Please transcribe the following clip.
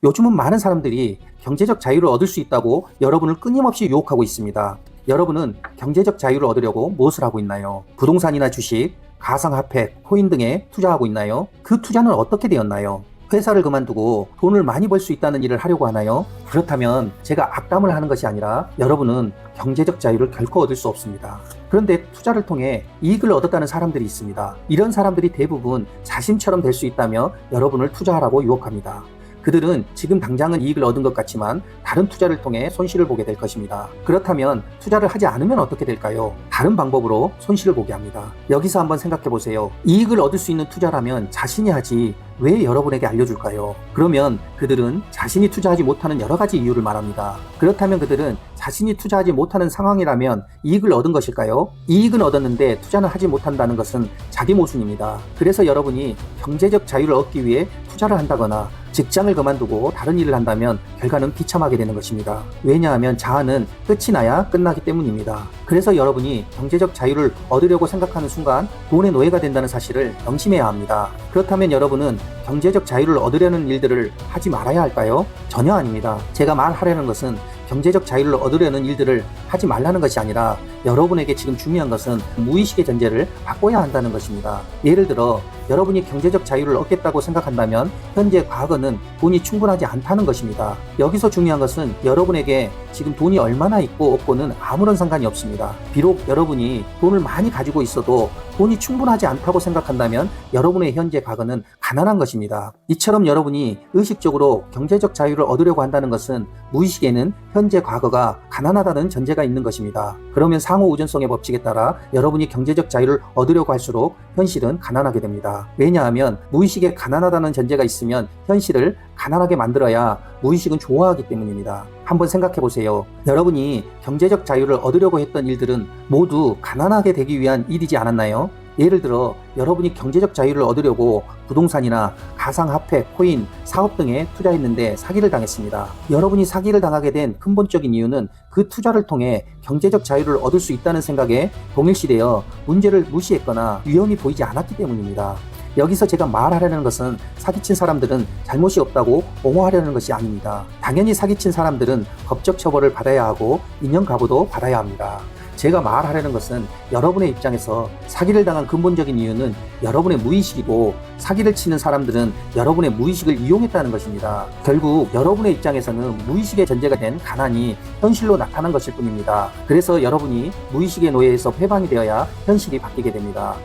요즘은 많은 사람들이 경제적 자유를 얻을 수 있다고 여러분을 끊임없이 유혹하고 있습니다. 여러분은 경제적 자유를 얻으려고 무엇을 하고 있나요? 부동산이나 주식, 가상화폐, 코인 등에 투자하고 있나요? 그 투자는 어떻게 되었나요? 회사를 그만두고 돈을 많이 벌 수 있다는 일을 하려고 하나요? 그렇다면 제가 악담을 하는 것이 아니라 여러분은 경제적 자유를 결코 얻을 수 없습니다. 그런데 투자를 통해 이익을 얻었다는 사람들이 있습니다. 이런 사람들이 대부분 자신처럼 될 수 있다며 여러분을 투자하라고 유혹합니다. 그들은 지금 당장은 이익을 얻은 것 같지만 다른 투자를 통해 손실을 보게 될 것입니다. 그렇다면 투자를 하지 않으면 어떻게 될까요? 다른 방법으로 손실을 보게 합니다. 여기서 한번 생각해 보세요. 이익을 얻을 수 있는 투자라면 자신이 하지 왜 여러분에게 알려줄까요? 그러면 그들은 자신이 투자하지 못하는 여러 가지 이유를 말합니다. 그렇다면 그들은 자신이 투자하지 못하는 상황이라면 이익을 얻은 것일까요? 이익은 얻었는데 투자는 하지 못한다는 것은 자기 모순입니다. 그래서 여러분이 경제적 자유를 얻기 위해 투자를 한다거나 직장을 그만두고 다른 일을 한다면 결과는 비참하게 되는 것입니다. 왜냐하면 자아는 끝이 나야 끝나기 때문입니다. 그래서 여러분이 경제적 자유를 얻으려고 생각하는 순간 돈의 노예가 된다는 사실을 명심해야 합니다. 그렇다면 여러분은 경제적 자유를 얻으려는 일들을 하지 말아야 할까요? 전혀 아닙니다. 제가 말하려는 것은 경제적 자유를 얻으려는 일들을 하지 말라는 것이 아니라 여러분에게 지금 중요한 것은 무의식의 전제를 바꿔야 한다는 것입니다. 예를 들어 여러분이 경제적 자유를 얻겠다고 생각한다면 현재 과거는 돈이 충분하지 않다는 것입니다. 여기서 중요한 것은 여러분에게 지금 돈이 얼마나 있고 없고는 아무런 상관이 없습니다. 비록 여러분이 돈을 많이 가지고 있어도 돈이 충분하지 않다고 생각한다면 여러분의 현재 과거는 가난한 것입니다. 이처럼 여러분이 의식적으로 경제적 자유를 얻으려고 한다는 것은 무의식에는 현재 과거가 가난하다는 전제가 있는 것입니다. 그러면 상호우전성의 법칙에 따라 여러분이 경제적 자유를 얻으려고 할수록 현실은 가난하게 됩니다. 왜냐하면 무의식에 가난하다는 전제가 있으면 현실을 가난하게 만들어야 무의식은 좋아하기 때문입니다. 한번 생각해 보세요. 여러분이 경제적 자유를 얻으려고 했던 일들은 모두 가난하게 되기 위한 일이지 않았나요? 예를 들어 여러분이 경제적 자유를 얻으려고 부동산이나 가상화폐, 코인, 사업 등에 투자했는데 사기를 당했습니다. 여러분이 사기를 당하게 된 근본적인 이유는 그 투자를 통해 경제적 자유를 얻을 수 있다는 생각에 동일시되어 문제를 무시했거나 위험이 보이지 않았기 때문입니다. 여기서 제가 말하려는 것은 사기친 사람들은 잘못이 없다고 옹호하려는 것이 아닙니다. 당연히 사기친 사람들은 법적 처벌을 받아야 하고 인형가부도 받아야 합니다. 제가 말하려는 것은 여러분의 입장에서 사기를 당한 근본적인 이유는 여러분의 무의식이고 사기를 치는 사람들은 여러분의 무의식을 이용했다는 것입니다. 결국 여러분의 입장에서는 무의식의 전제가 된 가난이 현실로 나타난 것일 뿐입니다. 그래서 여러분이 무의식의 노예에서 해방이 되어야 현실이 바뀌게 됩니다.